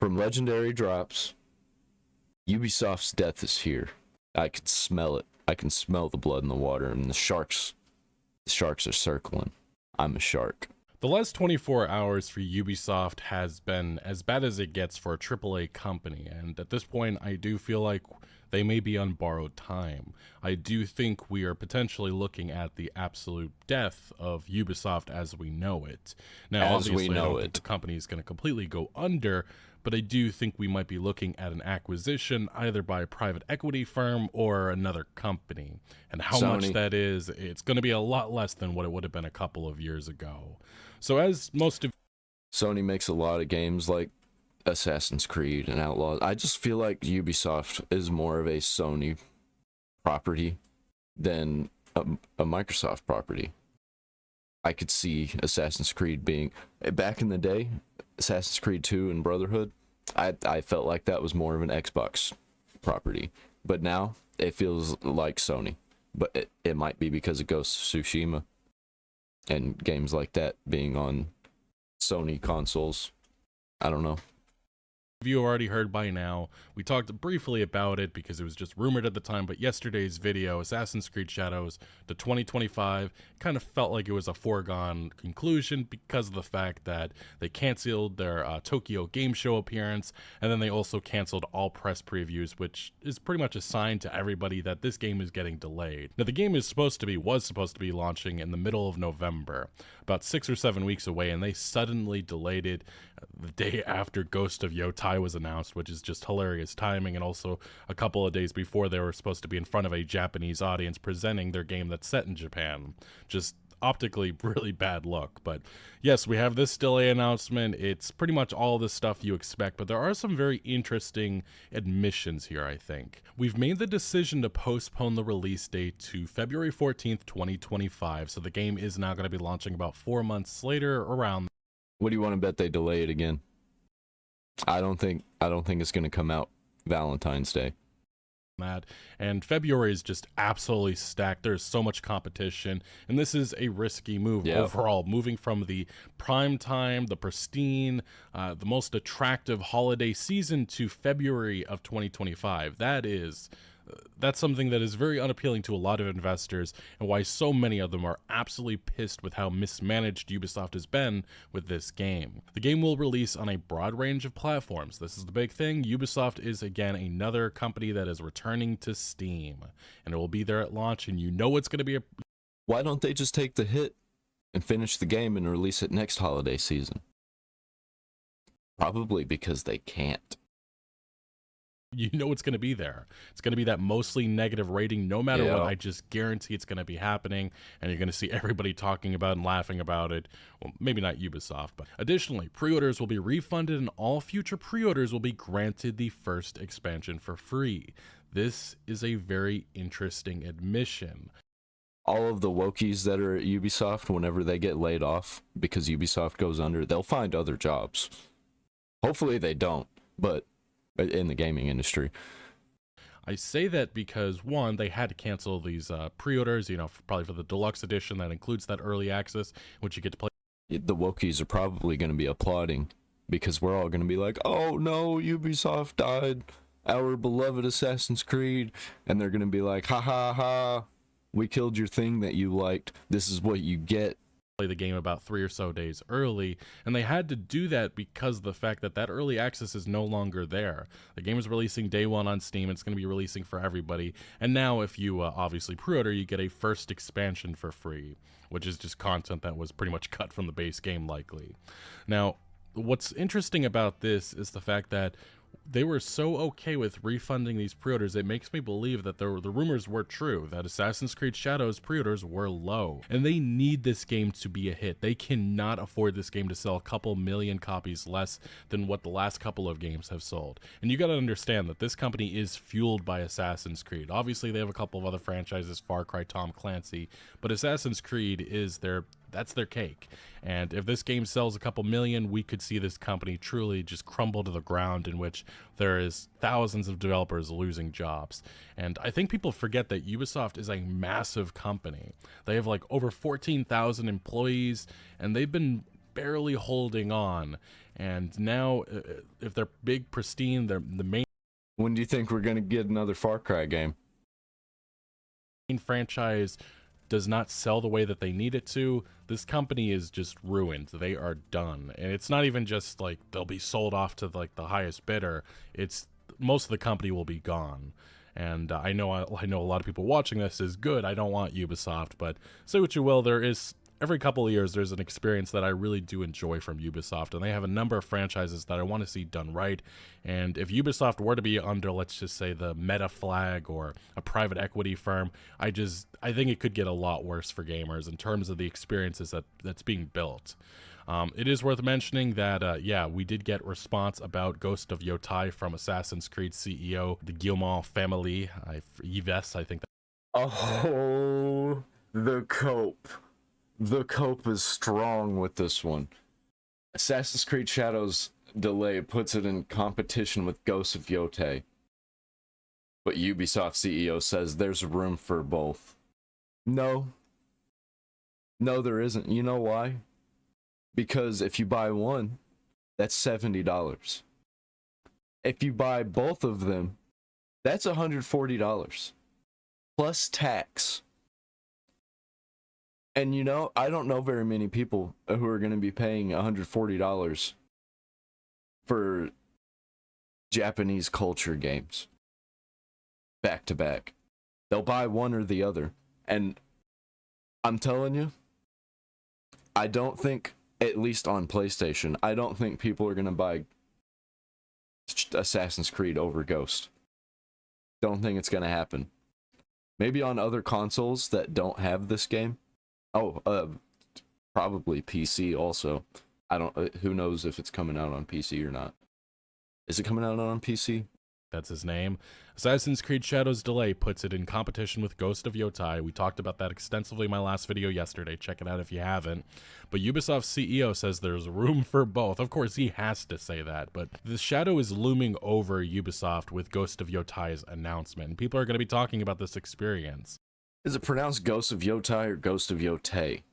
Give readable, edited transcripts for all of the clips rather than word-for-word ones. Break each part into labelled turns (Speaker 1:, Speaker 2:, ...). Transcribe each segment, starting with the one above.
Speaker 1: From Legendary drops, Ubisoft's death is here. I can smell it. I can smell the blood in the water, and the sharks are circling. I'm a shark.
Speaker 2: The last 24 hours for Ubisoft has been as bad as it gets for a AAA company, and at this point I do feel like they may be on borrowed time. I do think we are potentially looking at the absolute death of Ubisoft as we know it. Now, obviously, I don't think the company is going to completely go under, but I do think we might be looking at an acquisition either by a private equity firm or another company. And how much that is, it's going to be a lot less than what it would have been a couple of years ago. So as most of
Speaker 1: Sony makes a lot of games like Assassin's Creed and Outlaws. I just feel like Ubisoft is more of a Sony property than a Microsoft property. I could see Assassin's Creed being, back in the day, Assassin's Creed 2 and Brotherhood, I felt like that was more of an Xbox property. But now it feels like Sony. But it might be because of Ghost of Tsushima and games like that being on Sony consoles. I don't know.
Speaker 2: You already heard by now. We talked briefly about it because it was just rumored at the time, but yesterday's video, Assassin's Creed Shadows to 2025, kind of felt like it was a foregone conclusion because of the fact that they canceled their Tokyo Game Show appearance, and then they also canceled all press previews, which is pretty much a sign to everybody that this game is getting delayed. Now, the game was supposed to be launching in the middle of November, about 6 or 7 weeks away, and they suddenly delayed it the day after Ghost of Yotei was announced, which is just hilarious timing, and also a couple of days before they were supposed to be in front of a Japanese audience presenting their game that's set in Japan. Just optically really bad look. But yes, we have this delay announcement. It's pretty much all the stuff you expect, but there are some very interesting admissions here, I think. We've made the decision to postpone the release date to February 14th, 2025, so the game is now going to be launching about 4 months later around.
Speaker 1: What do you want to bet they delay it again? I don't think it's going to come out Valentine's Day.
Speaker 2: And February is just absolutely stacked. There's so much competition, and this is a risky move overall, moving from the prime time, the pristine, the most attractive holiday season to February of 2025. That's something that is very unappealing to a lot of investors, and why so many of them are absolutely pissed with how mismanaged Ubisoft has been with this game. The game will release on a broad range of platforms. This is the big thing. Ubisoft is, again, another company that is returning to Steam, and it will be there at launch, and you know it's going to be a...
Speaker 1: Why don't they just take the hit and finish the game and release it next holiday season? Probably because they can't.
Speaker 2: You know it's going to be there. It's going to be that mostly negative rating no matter what. I just guarantee it's going to be happening, and you're going to see everybody talking about and laughing about it. Well, maybe not Ubisoft, but additionally, pre-orders will be refunded, and all future pre-orders will be granted the first expansion for free. This is a very interesting admission.
Speaker 1: All of the wokies that are at Ubisoft, whenever they get laid off because Ubisoft goes under, they'll find other jobs. Hopefully they don't, but in the gaming industry.
Speaker 2: I say that because, one, they had to cancel these pre-orders, probably for the deluxe edition that includes that early access, which you get to play.
Speaker 1: The wokies are probably going to be applauding because we're all going to be like, oh no, Ubisoft died, our beloved Assassin's Creed, and they're going to be like, ha ha ha, we killed your thing that you liked, this is what you get.
Speaker 2: The game about 3 or so days early, and they had to do that because of the fact that early access is no longer there. The game is releasing day one on Steam. It's going to be releasing for everybody, and now if you obviously pre-order, you get a first expansion for free, which is just content that was pretty much cut from the base game likely. Now, what's interesting about this is the fact that they were so okay with refunding these pre-orders, it makes me believe that the rumors were true, that Assassin's Creed Shadows pre-orders were low, and they need this game to be a hit. They cannot afford this game to sell a couple million copies less than what the last couple of games have sold. And you gotta understand that this company is fueled by Assassin's Creed. Obviously, they have a couple of other franchises, Far Cry, Tom Clancy, but Assassin's Creed is that's their cake. And if this game sells a couple million, we could see this company truly just crumble to the ground, in which there is thousands of developers losing jobs. And I think people forget that Ubisoft is a massive company. They have like over 14,000 employees, and they've been barely holding on. And now, if they're big, pristine, they're the main
Speaker 1: When do you think we're gonna get another Far Cry game?
Speaker 2: franchise does not sell the way that they need it to, this company is just ruined. They are done. And it's not even just like they'll be sold off to like the highest bidder. It's most of the company will be gone. And I know a lot of people watching this is good. I don't want Ubisoft, but say what you will, there is every couple of years there's an experience that I really do enjoy from Ubisoft, and they have a number of franchises that I want to see done right. And if Ubisoft were to be under, let's just say, the Meta flag or a private equity firm, I think it could get a lot worse for gamers in terms of the experiences that's being built. It is worth mentioning that, yeah, we did get response about Ghost of Yotei from Assassin's Creed CEO, the Guillemot family, Yves, I think.
Speaker 1: Oh, the cope. The cope is strong with this one. Assassin's Creed Shadows delay puts it in competition with Ghost of Yotei. But Ubisoft CEO says there's room for both. No. No, there isn't. You know why? Because if you buy one, that's $70. If you buy both of them, that's $140. Plus tax. And you know, I don't know very many people who are going to be paying $140 for Japanese culture games back to back. They'll buy one or the other. And I'm telling you, I don't think, at least on PlayStation, I don't think people are going to buy Assassin's Creed over Ghost. Don't think it's going to happen. Maybe on other consoles that don't have this game. Oh, probably PC also. I don't. Who knows if it's coming out on PC or not? Is it coming out on PC?
Speaker 2: That's his name. Assassin's Creed Shadows delay puts it in competition with Ghost of Yotei. We talked about that extensively in my last video yesterday. Check it out if you haven't. But Ubisoft's CEO says there's room for both. Of course, he has to say that. But the shadow is looming over Ubisoft with Ghost of Yotei's announcement. And people are going to be talking about this experience.
Speaker 1: Is it pronounced Ghost of Yotei or Ghost of Yotei?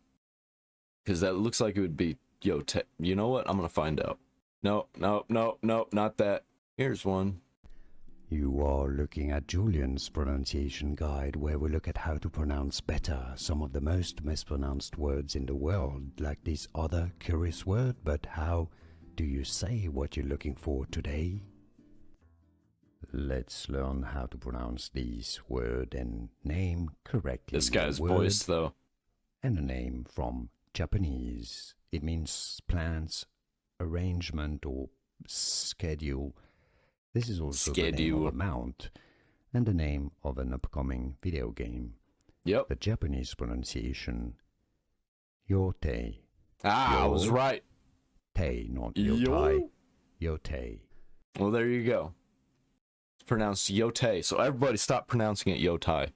Speaker 1: Because that looks like it would be Yotei. You know what? I'm going to find out. No, not that. Here's one.
Speaker 3: You are looking at Julian's pronunciation guide, where we look at how to pronounce better some of the most mispronounced words in the world, like this other curious word. But how do you say what you're looking for today? Let's learn how to pronounce this word and name correctly.
Speaker 1: This guy's voice, though.
Speaker 3: And a name from Japanese. It means plans, arrangement, or schedule. This is also the name of a mount and the name of an upcoming video game.
Speaker 1: Yep.
Speaker 3: The Japanese pronunciation, Yotei.
Speaker 1: I was right.
Speaker 3: Tei, not Yotai. Yotei.
Speaker 1: Well, there you go. It's pronounced Yotei, so everybody stop pronouncing it Yotei.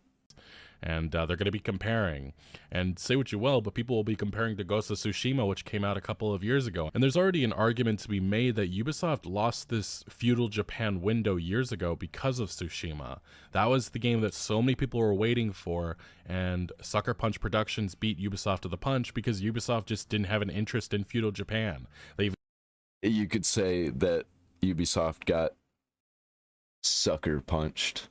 Speaker 2: And they're going to be comparing. And say what you will, but people will be comparing to Ghost of Tsushima, which came out a couple of years ago. And there's already an argument to be made that Ubisoft lost this feudal Japan window years ago because of Tsushima. That was the game that so many people were waiting for, and Sucker Punch Productions beat Ubisoft to the punch because Ubisoft just didn't have an interest in feudal Japan.
Speaker 1: You could say that Ubisoft got sucker punched.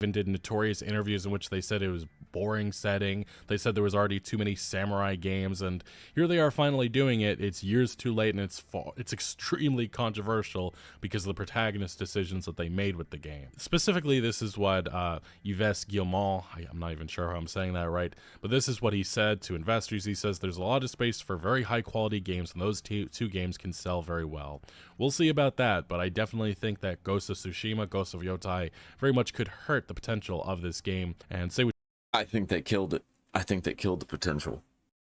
Speaker 2: Even did notorious interviews in which they said it was boring setting. They said there was already too many samurai games, and here they are finally doing it. It's years too late, and it's extremely controversial because of the protagonist decisions that they made with the game. Specifically, this is what Yves Guillemot, I'm not even sure how I'm saying that right, but this is what he said to investors. He says there's a lot of space for very high quality games, and those two games can sell very well. We'll see about that, but I definitely think that Ghost of Tsushima, Ghost of Yotei very much could hurt the potential of this game. And say
Speaker 1: I think they killed it. I think they killed the potential.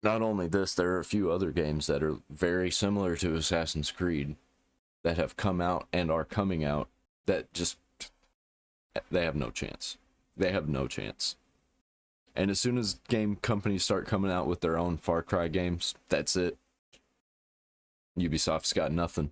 Speaker 1: Not only this, there are a few other games that are very similar to Assassin's Creed that have come out and are coming out that just, they have no chance. They have no chance. And as soon as game companies start coming out with their own Far Cry games, that's it. Ubisoft's got nothing.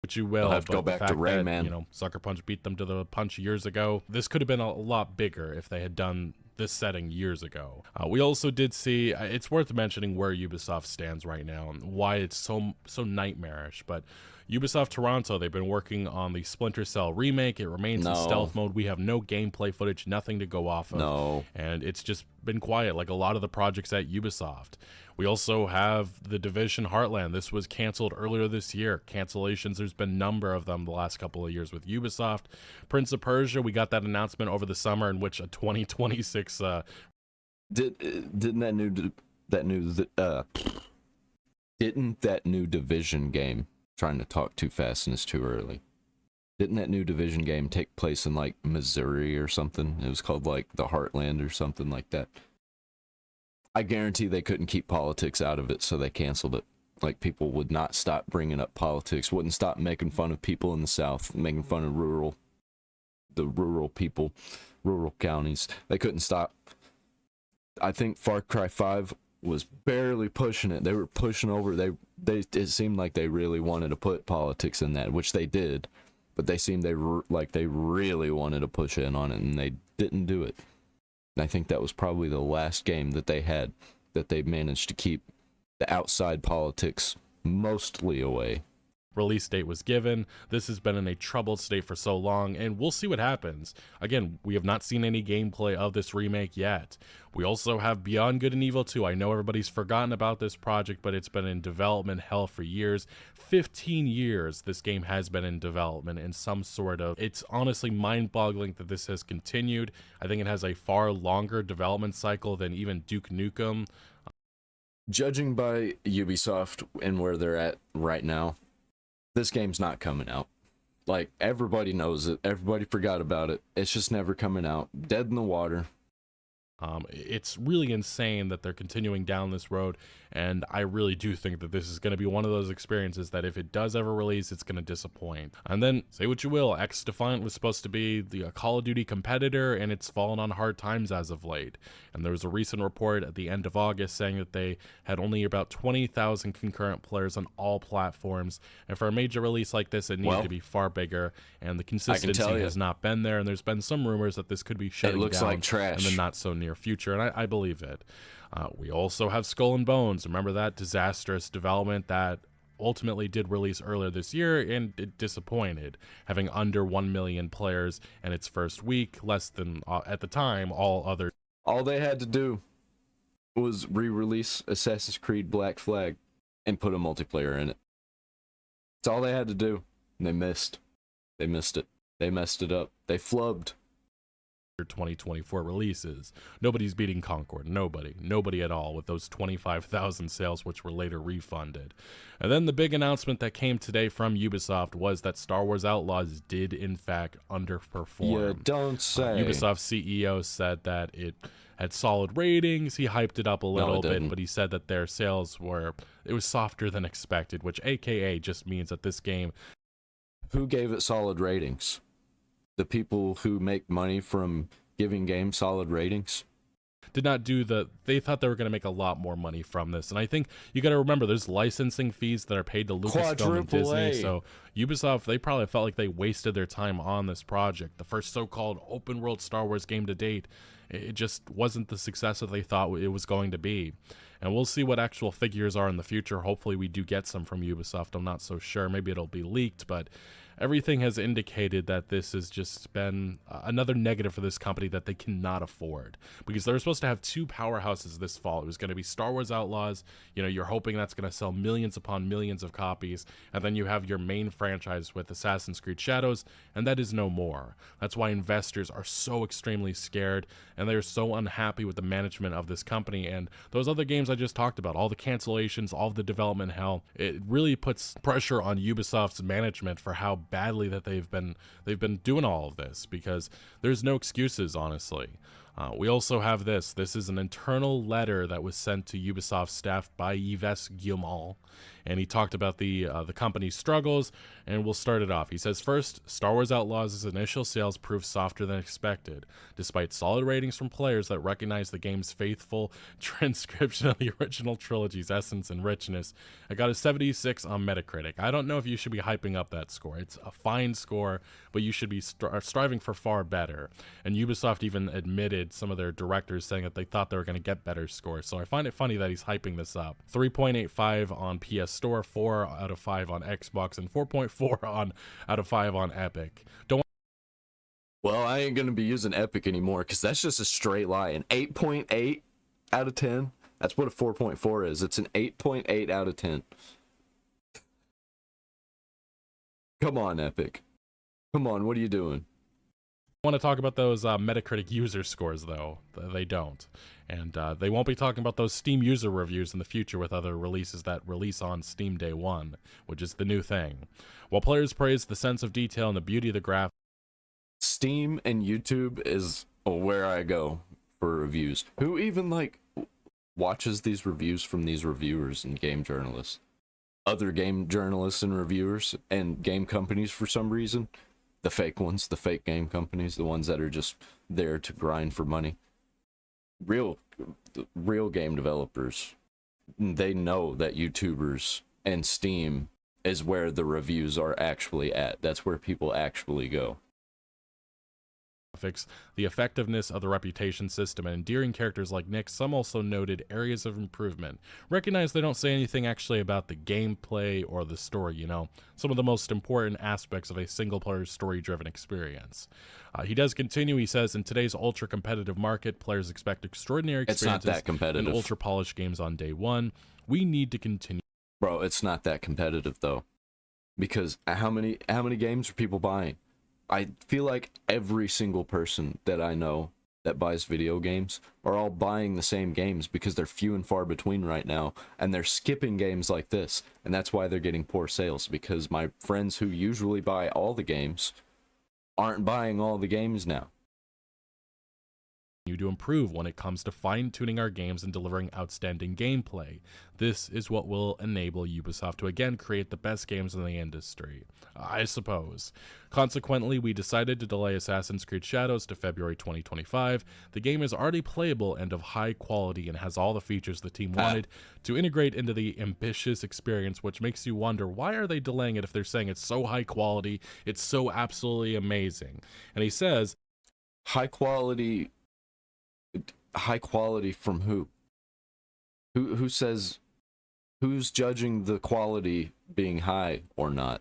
Speaker 2: But you will
Speaker 1: They'll have to go
Speaker 2: but the
Speaker 1: back to
Speaker 2: fact that,
Speaker 1: Rayman.
Speaker 2: you know, Sucker Punch beat them to the punch years ago. This could have been a lot bigger if they had done this setting years ago. We also did see, it's worth mentioning where Ubisoft stands right now and why it's so nightmarish, but Ubisoft Toronto, they've been working on the Splinter Cell remake. It remains in stealth mode. We have no gameplay footage, nothing to go off of.
Speaker 1: No.
Speaker 2: And it's just been quiet, like a lot of the projects at Ubisoft. We also have The Division Heartland. This was canceled earlier this year. Cancellations, there's been a number of them the last couple of years with Ubisoft. Prince of Persia, we got that announcement over the summer in which a 2026...
Speaker 1: Didn't that new Division game, trying to talk too fast and it's too early, didn't that new Division game take place in like Missouri or something? It was called like the Heartland or something like that. I guarantee they couldn't keep politics out of it, so they canceled it. Like, people would not stop bringing up politics, wouldn't stop making fun of people in the South, making fun of the rural people, rural counties. They couldn't stop. I think Far Cry 5 was barely pushing it. They were pushing over. It seemed like they really wanted to put politics in that, which they did, but they seemed they really wanted to push in on it, and they didn't do it. And I think that was probably the last game that they had that they managed to keep the outside politics mostly away.
Speaker 2: Release date was given. This has been in a troubled state for so long, and we'll see what happens. Again, we have not seen any gameplay of this remake yet. We also have Beyond Good and Evil 2. I know everybody's forgotten about this project, but it's been in development hell for years. 15 years this game has been in development in some sort of... It's honestly mind-boggling that this has continued. I think it has a far longer development cycle than even Duke Nukem.
Speaker 1: Judging by Ubisoft and where they're at right now, this game's not coming out. Like, everybody knows it. Everybody forgot about it. It's just never coming out. Dead in the water.
Speaker 2: It's really insane that they're continuing down this road, and I really do think that this is going to be one of those experiences that if it does ever release, it's going to disappoint. And then, say what you will, X-Defiant was supposed to be the Call of Duty competitor, and it's fallen on hard times as of late. And there was a recent report at the end of August saying that they had only about 20,000 concurrent players on all platforms, and for a major release like this, it needed to be far bigger, and the consistency has not been there, and there's been some rumors that this could be shutting down
Speaker 1: like trash
Speaker 2: in the not so near future, and I believe it. We also have Skull and Bones. Remember that disastrous development that ultimately did release earlier this year, and it disappointed, having under 1 million players in its first week, less than at the time all
Speaker 1: they had to do was re-release Assassin's Creed Black Flag and put a multiplayer in it. That's all they had to do, and they missed it. They messed it up. They flubbed.
Speaker 2: 2024 releases. Nobody's beating Concord. Nobody at all, with those 25,000 sales, which were later refunded. And then the big announcement that came today from Ubisoft was that Star Wars Outlaws did in fact underperform.
Speaker 1: You don't say.
Speaker 2: Ubisoft CEO said that it had solid ratings. He hyped it up a little bit, but he said that their sales it was softer than expected, which AKA just means that this game...
Speaker 1: Who gave it solid ratings? The people who make money from giving games solid ratings
Speaker 2: did not do they thought they were going to make a lot more money from this. And I think you got to remember there's licensing fees that are paid to Lucasfilm and Disney. So Ubisoft, they probably felt like they wasted their time on this project. The first so-called open world Star Wars game to date, it just wasn't the success that they thought it was going to be. And we'll see what actual figures are in the future. Hopefully we do get some from Ubisoft. I'm not so sure. Maybe it'll be leaked, but everything has indicated that this has just been another negative for this company that they cannot afford, because they were supposed to have two powerhouses this fall. It was going to be Star Wars Outlaws. You know, you're hoping that's going to sell millions upon millions of copies, and then you have your main franchise with Assassin's Creed Shadows, and that is no more. That's why investors are so extremely scared, and they're so unhappy with the management of this company and those other games I just talked about, all the cancellations, all of the development hell. It really puts pressure on Ubisoft's management for how badly that they've been doing all of this, because there's no excuses, honestly. We also have this. This is an internal letter that was sent to Ubisoft staff by Yves Guillemot, and he talked about the company's struggles, and we'll start it off. He says, first, Star Wars Outlaws' initial sales proved softer than expected, despite solid ratings from players that recognize the game's faithful transcription of the original trilogy's essence and richness. I got a 76 on Metacritic. I don't know if you should be hyping up that score. It's a fine score, but you should be striving for far better. And Ubisoft even admitted, some of their directors saying that they thought they were going to get better scores. So I find it funny that he's hyping this up. 3.85 on PS Store, 4 out of 5 on Xbox, and 4.4 out of 5 on Epic. Don't.
Speaker 1: Well, I ain't gonna be using Epic anymore because that's just a straight lie. An 8.8 out of 10. That's what a 4.4 is. It's an 8.8 out of 10. Come on, Epic. Come on, what are you doing?
Speaker 2: Want to talk about those Metacritic user scores, though. They don't. And they won't be talking about those Steam user reviews in the future with other releases that release on Steam Day 1, which is the new thing. While players praise the sense of detail and the beauty of the graphics,
Speaker 1: Steam and YouTube is where I go for reviews. Who even, like, watches these reviews from these reviewers and game journalists? Other game journalists and reviewers and game companies for some reason. The fake ones, the fake game companies, the ones that are just there to grind for money. Real game developers, they know that YouTubers and Steam is where the reviews are actually at. That's where people actually go.
Speaker 2: the effectiveness of the reputation system, and endearing characters like Nick, some also noted areas of improvement. Recognize they don't say anything actually about the gameplay or the story, you know, some of the most important aspects of a single-player story-driven experience. He does continue, he says, in today's ultra-competitive market, players expect extraordinary experiences
Speaker 1: it's not that competitive.
Speaker 2: and ultra-polished games on day one. We need to continue.
Speaker 1: Bro, it's not that competitive, though. Because how many games are people buying? I feel like every single person that I know that buys video games are all buying the same games because they're few and far between right now, and they're skipping games like this, and that's why they're getting poor sales, because my friends who usually buy all the games aren't buying all the games now.
Speaker 2: To improve when it comes to fine-tuning our games and delivering outstanding gameplay. This is what will enable Ubisoft to again create the best games in the industry, I suppose. Consequently, we decided to delay Assassin's Creed Shadows to February 2025. The game is already playable and of high quality and has all the features the team wanted to integrate into the ambitious experience, which makes you wonder, why are they delaying it if they're saying it's so high quality, it's so absolutely amazing? And he says,
Speaker 1: High quality from who? Who says, who's judging the quality being high or not?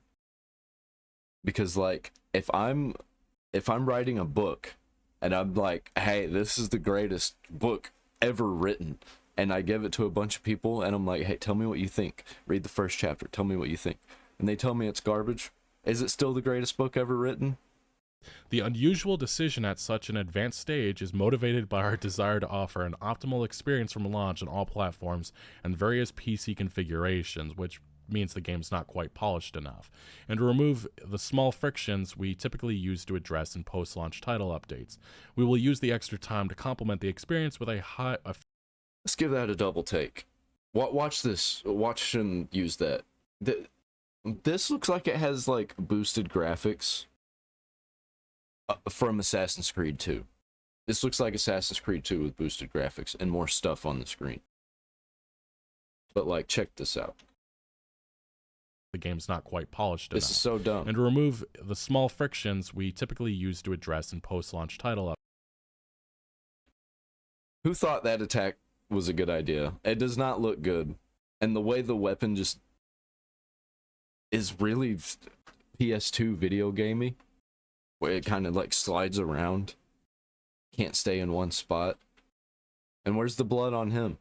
Speaker 1: Because like if I'm writing a book and I'm like, hey, this is the greatest book ever written, and I give it to a bunch of people and I'm like, hey, tell me what you think. Read the first chapter, tell me what you think. And they tell me it's garbage. Is it still the greatest book ever written?
Speaker 2: the unusual decision at such an advanced stage is motivated by our desire to offer an optimal experience from launch on all platforms and various PC configurations, which means the game's not quite polished enough, and to remove the small frictions we typically use to address in post-launch title updates. We will use the extra time to complement the experience with
Speaker 1: Let's give that a double take. Watch this. Watch him use that. This looks like it has like boosted graphics from Assassin's Creed 2. This looks like Assassin's Creed 2 with boosted graphics and more stuff on the screen. But like, check this out.
Speaker 2: The game's not quite polished enough.
Speaker 1: This is so dumb.
Speaker 2: And to remove the small frictions we typically use to address in post-launch title updates.
Speaker 1: Who thought that attack was a good idea? It does not look good. And the way the weapon just is really PS2 video gamey, where it kind of like slides around, can't stay in one spot. And where's the blood on him?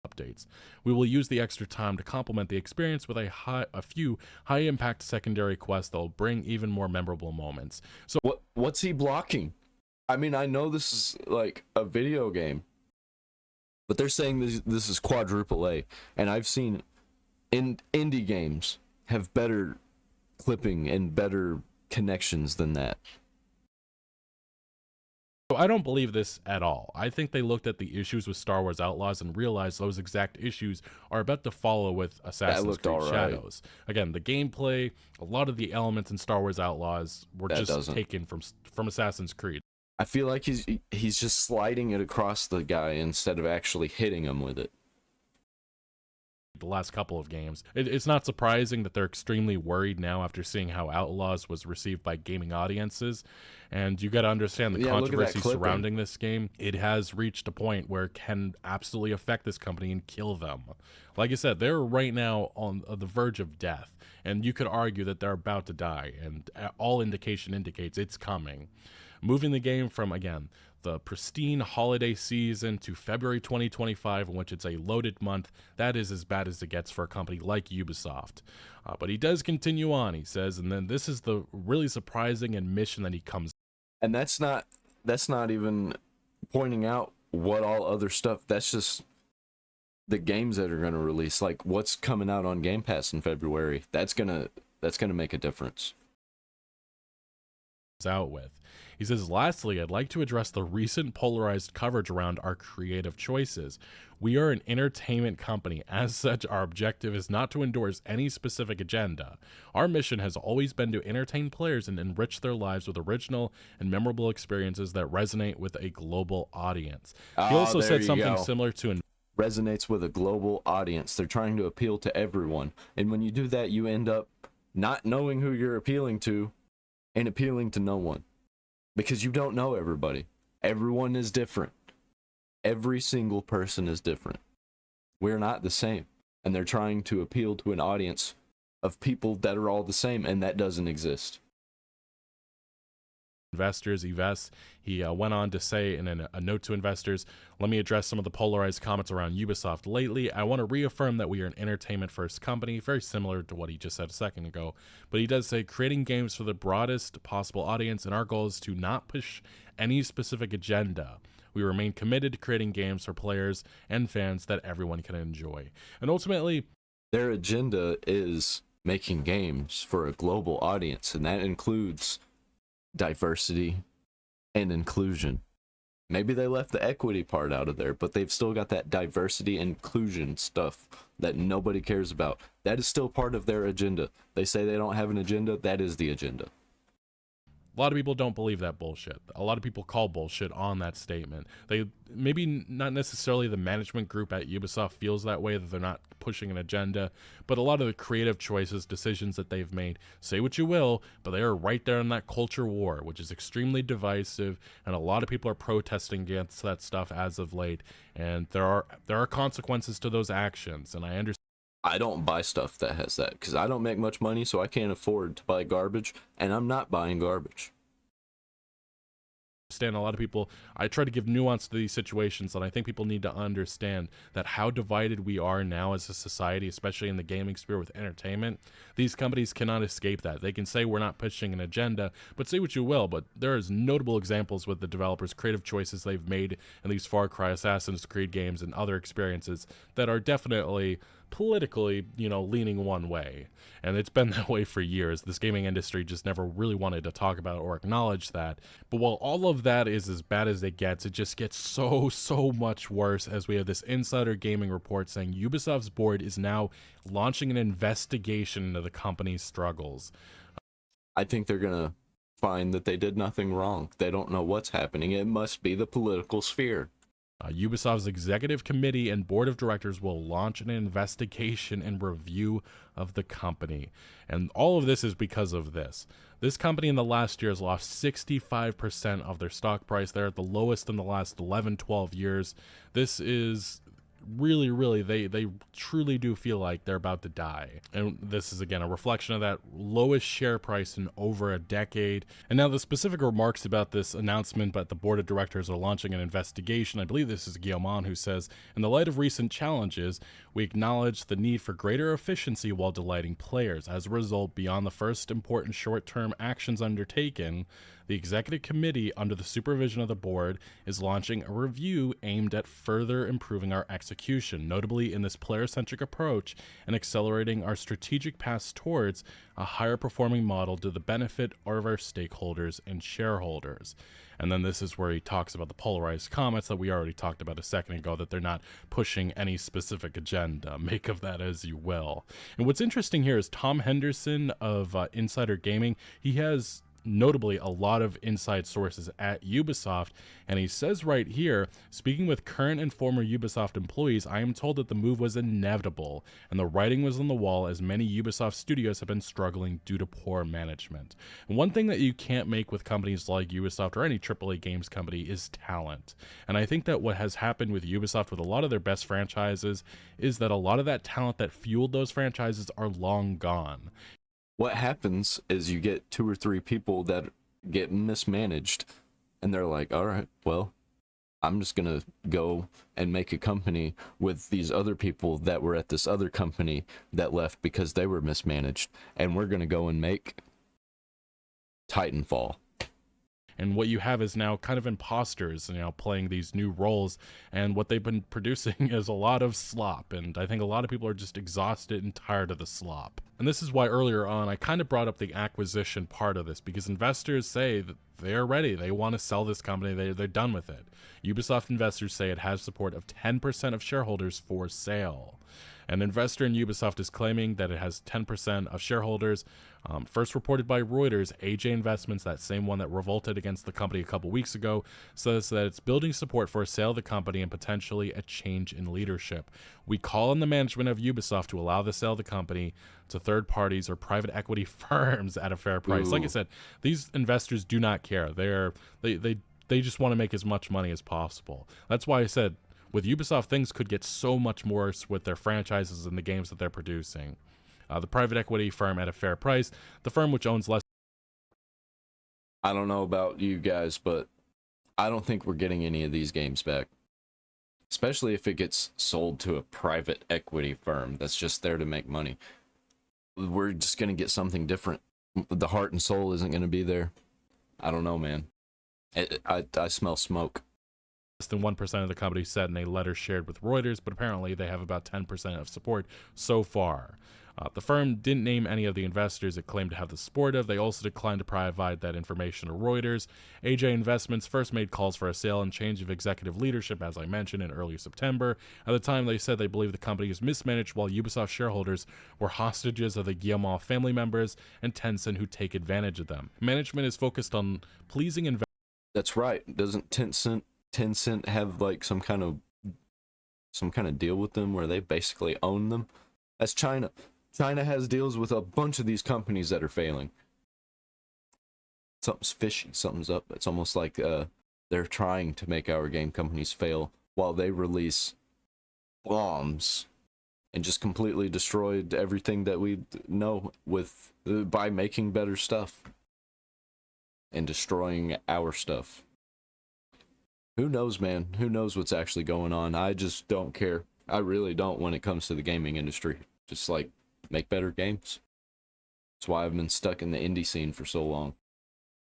Speaker 2: Updates. We will use the extra time to complement the experience with a few high-impact secondary quests that will bring even more memorable moments. So
Speaker 1: what's he blocking? I mean, I know this is like a video game, but they're saying this is quadruple A, and I've seen indie games have better clipping and better connections than that.
Speaker 2: I don't believe this at all. I think they looked at the issues with Star Wars Outlaws and realized those exact issues are about to follow with Assassin's Creed
Speaker 1: all right.
Speaker 2: Shadows. Again, the gameplay, a lot of the elements in Star Wars Outlaws were just taken from Assassin's Creed.
Speaker 1: I feel like he's just sliding it across the guy instead of actually hitting him with it.
Speaker 2: The last couple of games. It's not surprising that they're extremely worried now after seeing how Outlaws was received by gaming audiences. And you got to understand the controversy surrounding this game. It has reached a point where it can absolutely affect this company and kill them. Like I said, they're right now on the verge of death. And you could argue that they're about to die. And all indication indicates it's coming. Moving the game from, again, the pristine holiday season to February 2025, in which it's a loaded month, that is as bad as it gets for a company like Ubisoft. But he does continue on, he says, and then this is the really surprising admission that he comes.
Speaker 1: And that's not even pointing out what all other stuff, that's just the games that are going to release, like what's coming out on Game Pass in February. That's gonna make a difference.
Speaker 2: Out with. He says, lastly, I'd like to address the recent polarized coverage around our creative choices. We are an entertainment company. As such, our objective is not to endorse any specific agenda. Our mission has always been to entertain players and enrich their lives with original and memorable experiences that resonate with a global audience. He also said something similar to
Speaker 1: resonates with a global audience. They're trying to appeal to everyone. And when you do that, you end up not knowing who you're appealing to and appealing to no one. Because you don't know everybody. Everyone is different. Every single person is different. We're not the same. And they're trying to appeal to an audience of people that are all the same, and that doesn't exist.
Speaker 2: Investors, Yves, he went on to say in a note to investors, let me address some of the polarized comments around Ubisoft lately. I want to reaffirm that we are an entertainment first company, very similar to what he just said a second ago. But he does say creating games for the broadest possible audience, and our goal is to not push any specific agenda. We remain committed to creating games for players and fans that everyone can enjoy. And ultimately,
Speaker 1: their agenda is making games for a global audience, and that includes diversity and inclusion. Maybe they left the equity part out of there, but they've still got that diversity and inclusion stuff that nobody cares about. That is still part of their agenda. They say they don't have an agenda. That is the agenda.
Speaker 2: A lot of people don't believe that bullshit. A lot of people call bullshit on that statement. They maybe not necessarily the management group at Ubisoft feels that way, that they're not pushing an agenda, but a lot of the creative choices, decisions that they've made, say what you will, but they are right there in that culture war, which is extremely divisive, and a lot of people are protesting against that stuff as of late, and there are consequences to those actions, and I understand.
Speaker 1: I don't buy stuff that has that because I don't make much money, so I can't afford to buy garbage, and I'm not buying garbage.
Speaker 2: A lot of people, I try to give nuance to these situations, and I think people need to understand that how divided we are now as a society, especially in the gaming sphere with entertainment. These companies cannot escape that. They can say we're not pushing an agenda, but say what you will, but there is notable examples with the developers' creative choices they've made in these Far Cry, Assassin's Creed games and other experiences that are definitely politically, leaning one way. And it's been that way for years. This gaming industry just never really wanted to talk about or acknowledge that. But while all of that is as bad as it just gets so much worse as we have this insider gaming report saying Ubisoft's board is now launching an investigation into the company's struggles.
Speaker 1: I think they're going to find that they did nothing wrong. They don't know what's happening. It must be the political sphere.
Speaker 2: Ubisoft's executive committee and board of directors will launch an investigation and review of the company. And all of this is because of this. This company in the last year has lost 65% of their stock price. They're at the lowest in the last 11, 12 years. This is really, they truly do feel like they're about to die. And this is, again, a reflection of that lowest share price in over a decade. And now the specific remarks about this announcement, but the board of directors are launching an investigation. I believe this is Guillaume who says, in the light of recent challenges, we acknowledge the need for greater efficiency while delighting players. As a result, beyond the first important short-term actions undertaken, The executive committee, under the supervision of the board, is launching a review aimed at further improving our execution, notably in this player-centric approach and accelerating our strategic paths towards a higher performing model to the benefit of our stakeholders and shareholders. And then this is where he talks about the polarized comments that we already talked about a second ago, that they're not pushing any specific agenda. Make of that as you will. And what's interesting here is Tom Henderson of Insider Gaming. He has notably a lot of inside sources at Ubisoft, and he says right here, speaking with current and former Ubisoft employees, I am told that the move was inevitable and the writing was on the wall, as many Ubisoft studios have been struggling due to poor management. And one thing that you can't make with companies like Ubisoft or any AAA games company is talent. And I think that what has happened with Ubisoft with a lot of their best franchises is that a lot of that talent that fueled those franchises are long gone.
Speaker 1: What happens is you get 2 or 3 people that get mismanaged, and they're like, all right, well, I'm just gonna go and make a company with these other people that were at this other company that left because they were mismanaged, and we're gonna go and make Titanfall.
Speaker 2: And what you have is now kind of imposters, playing these new roles. And what they've been producing is a lot of slop. And I think a lot of people are just exhausted and tired of the slop. And this is why earlier on, I kind of brought up the acquisition part of this, because investors say that they're ready. They want to sell this company. They're done with it. Ubisoft investors say it has support of 10% of shareholders for sale. An investor in Ubisoft is claiming that it has 10% of shareholders. First reported by Reuters, AJ Investments, that same one that revolted against the company a couple weeks ago, says that it's building support for a sale of the company and potentially a change in leadership. We call on the management of Ubisoft to allow the sale of the company to third parties or private equity firms at a fair price.
Speaker 1: Ooh.
Speaker 2: Like I said, these investors do not care. They just want to make as much money as possible. That's why I said, with Ubisoft, things could get so much worse with their franchises and the games that they're producing. The private equity firm at a fair price, the firm which owns less.
Speaker 1: I don't know about you guys, but I don't think we're getting any of these games back. Especially if it gets sold to a private equity firm that's just there to make money. We're just going to get something different. The heart and soul isn't going to be there. I don't know, man. I smell smoke.
Speaker 2: Less than 1% of the company said in a letter shared with Reuters, but apparently they have about 10% of support so far. The firm didn't name any of the investors it claimed to have the support of. They also declined to provide that information to Reuters. AJ Investments first made calls for a sale and change of executive leadership, as I mentioned, in early September. At the time, they said they believe the company is mismanaged, while Ubisoft shareholders were hostages of the Guillemot family members and Tencent, who take advantage of them. Management is focused on pleasing investors.
Speaker 1: That's right. Doesn't Tencent have like some kind of deal with them where they basically own them? That's China. China has deals with a bunch of these companies that are failing. Something's fishy. Something's up. It's almost like they're trying to make our game companies fail while they release bombs and just completely destroyed everything that we know with by making better stuff and destroying our stuff. Who knows, man? Who knows what's actually going on? I just don't care. I really don't when it comes to the gaming industry. Just like, make better games. That's why I've been stuck in the indie scene for so long.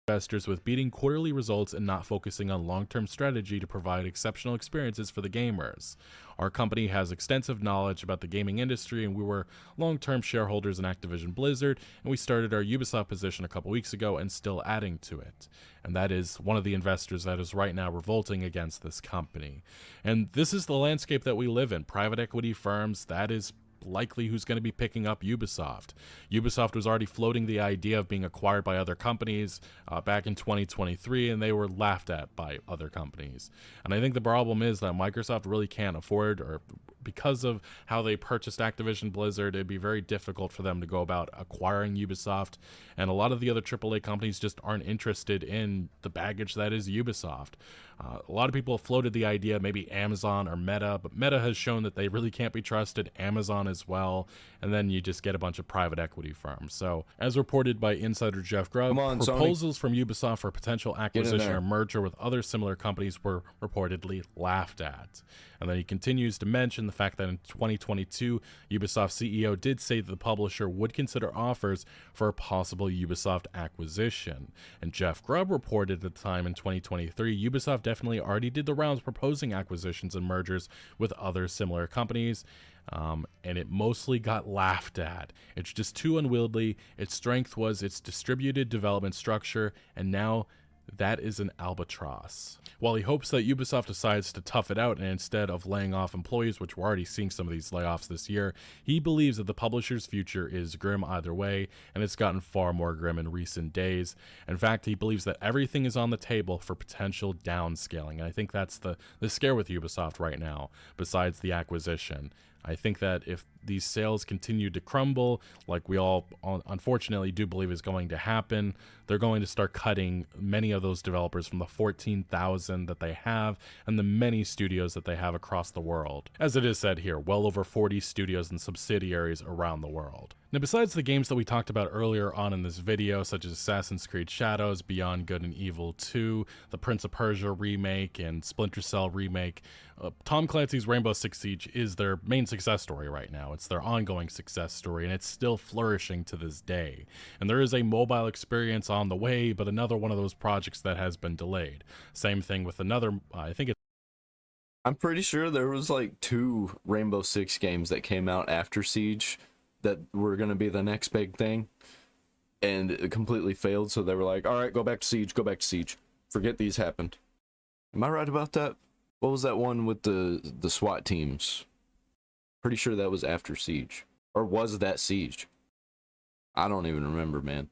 Speaker 2: Investors with beating quarterly results and not focusing on long-term strategy to provide exceptional experiences for the gamers. Our company has extensive knowledge about the gaming industry, and we were long-term shareholders in Activision Blizzard, and we started our Ubisoft position a couple weeks ago and still adding to it. And that is one of the investors that is right now revolting against this company. And this is the landscape that we live in. Private equity firms, that is likely who's going to be picking up Ubisoft. Ubisoft was already floating the idea of being acquired by other companies back in 2023, and they were laughed at by other companies. And I think the problem is that Microsoft really can't afford, or because of how they purchased Activision Blizzard, it'd be very difficult for them to go about acquiring Ubisoft. And a lot of the other AAA companies just aren't interested in the baggage that is Ubisoft. A lot of people have floated the idea maybe Amazon or Meta, but Meta has shown that they really can't be trusted, Amazon as well, and then you just get a bunch of private equity firms. So, as reported by insider Jeff Grubb, proposals from Ubisoft for potential acquisition or merger with other similar companies were reportedly laughed at. And then he continues to mention the the fact that in 2022, Ubisoft CEO did say that the publisher would consider offers for a possible Ubisoft acquisition. And Jeff Grubb reported at the time in 2023, Ubisoft definitely already did the rounds proposing acquisitions and mergers with other similar companies. And it mostly got laughed at. It's just too unwieldy. Its strength was its distributed development structure, and now that is an albatross. While he hopes that Ubisoft decides to tough it out and instead of laying off employees, which we're already seeing some of these layoffs this year, he believes that the publisher's future is grim either way, and it's gotten far more grim in recent days. In fact, he believes that everything is on the table for potential downscaling, and I think that's the scare with Ubisoft right now, besides the acquisition. I think that if these sales continue to crumble, like we all unfortunately do believe is going to happen, they're going to start cutting many of those developers from the 14,000 that they have and the many studios that they have across the world. As it is said here, well over 40 studios and subsidiaries around the world. Now, besides the games that we talked about earlier on in this video, such as Assassin's Creed Shadows, Beyond Good and Evil 2, the Prince of Persia remake, and Splinter Cell remake, Tom Clancy's Rainbow Six Siege is their main success story right now. It's their ongoing success story, and it's still flourishing to this day. And there is a mobile experience on the way, but another one of those projects that has been delayed. Same thing with another,
Speaker 1: I'm pretty sure there was like 2 Rainbow Six games that came out after Siege that were going to be the next big thing, and it completely failed, so they were like, all right, go back to Siege, forget these happened. Am I right about that? What was that one with the SWAT teams? Pretty sure that was after Siege, or was that Siege? I don't even remember, man.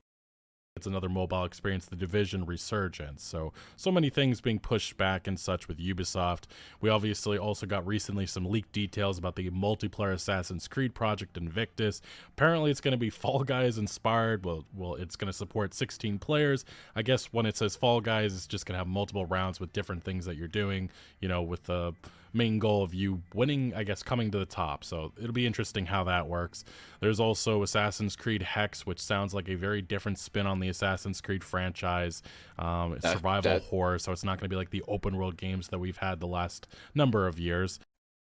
Speaker 2: It's another mobile experience, the Division resurgence. So many things being pushed back and such with Ubisoft. We obviously also got recently some leaked details about the multiplayer Assassin's Creed project Invictus. Apparently it's going to be Fall Guys inspired. Well, it's going to support 16 players. I guess when it says Fall Guys, it's just going to have multiple rounds with different things that you're doing, you know, with the main goal of you winning, I guess, coming to the top. So it'll be interesting how that works. There's also Assassin's Creed Hex, which sounds like a very different spin on the Assassin's Creed franchise. Survival horror, so it's not going to be like the open world games that we've had the last number of years.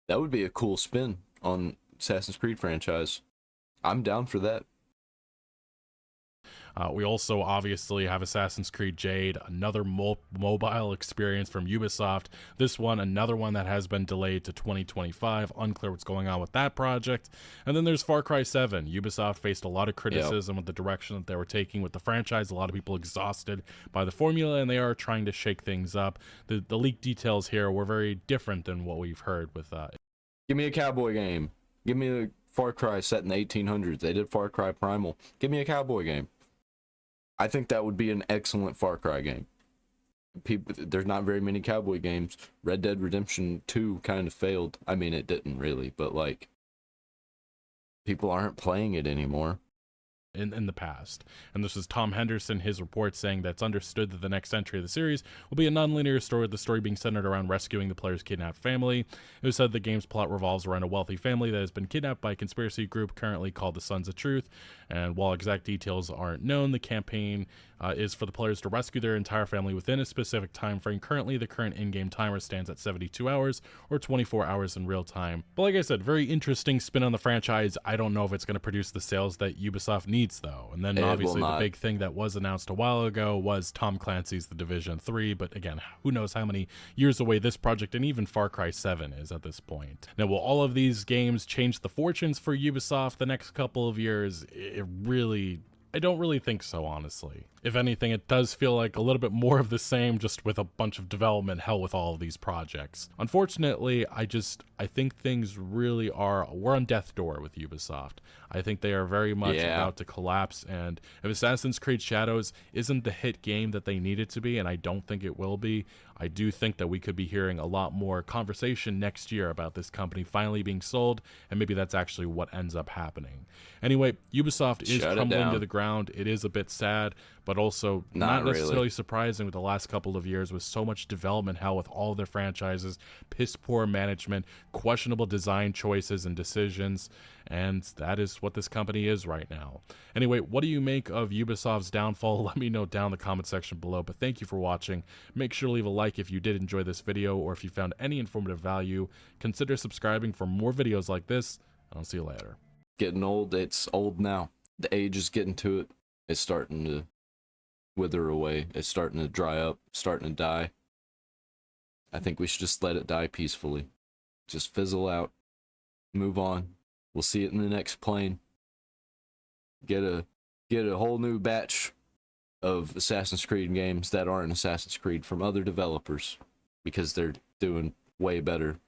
Speaker 1: That would be a cool spin on Assassin's Creed franchise. I'm down for that.
Speaker 2: We also obviously have Assassin's Creed Jade, another mobile experience from Ubisoft. This one, another one that has been delayed to 2025. Unclear what's going on with that project. And then there's Far Cry 7. Ubisoft faced a lot of criticism with the direction that they were taking with the franchise. A lot of people exhausted by the formula, and they are trying to shake things up. The leaked details here were very different than what we've heard with...
Speaker 1: Give me a cowboy game. Give me a Far Cry set in the 1800s. They did Far Cry Primal. Give me a cowboy game. I think that would be an excellent Far Cry game. There's not very many cowboy games. Red Dead Redemption 2 kind of failed. I mean, it didn't really, but like, people aren't playing it anymore.
Speaker 2: In the past. And this is Tom Henderson, his report saying that it's understood that the next entry of the series will be a non-linear story, with the story being centered around rescuing the player's kidnapped family. It was said the game's plot revolves around a wealthy family that has been kidnapped by a conspiracy group currently called the Sons of Truth, and while exact details aren't known, the campaign is for the players to rescue their entire family within a specific time frame. Currently, the current in-game timer stands at 72 hours or 24 hours in real time. But like I said, very interesting spin on the franchise. I don't know if it's going to produce the sales that Ubisoft needs, though. And then obviously the big thing that was announced a while ago was Tom Clancy's The Division 3. But again, who knows how many years away this project and even Far Cry 7 is at this point. Now, will all of these games change the fortunes for Ubisoft the next couple of years? I don't really think so, honestly. If anything, it does feel like a little bit more of the same, just with a bunch of development hell with all of these projects. Unfortunately, I think things really we're on death's door with Ubisoft. I think they are very much about to collapse, and if Assassin's Creed Shadows isn't the hit game that they need it to be, and I don't think it will be, I do think that we could be hearing a lot more conversation next year about this company finally being sold, and maybe that's actually what ends up happening. Anyway, Ubisoft is crumbling to the ground. It is a bit sad, but but also
Speaker 1: Not
Speaker 2: not necessarily
Speaker 1: really.
Speaker 2: surprising with the last couple of years with so much development hell with all their franchises, piss poor management, questionable design choices and decisions, and that is what this company is right now. Anyway, what do you make of Ubisoft's downfall? Let me know down in the comment section below, but thank you for watching. Make sure to leave a like if you did enjoy this video, or if you found any informative value. Consider subscribing for more videos like this, and I'll see you later.
Speaker 1: Getting old, it's old now. The age is getting to it. It's starting to wither away. It's starting to dry up, starting to die. I think we should just let it die peacefully. Just fizzle out. Move on. We'll see it in the next plane. Get a whole new batch of Assassin's Creed games that aren't Assassin's Creed from other developers, because they're doing way better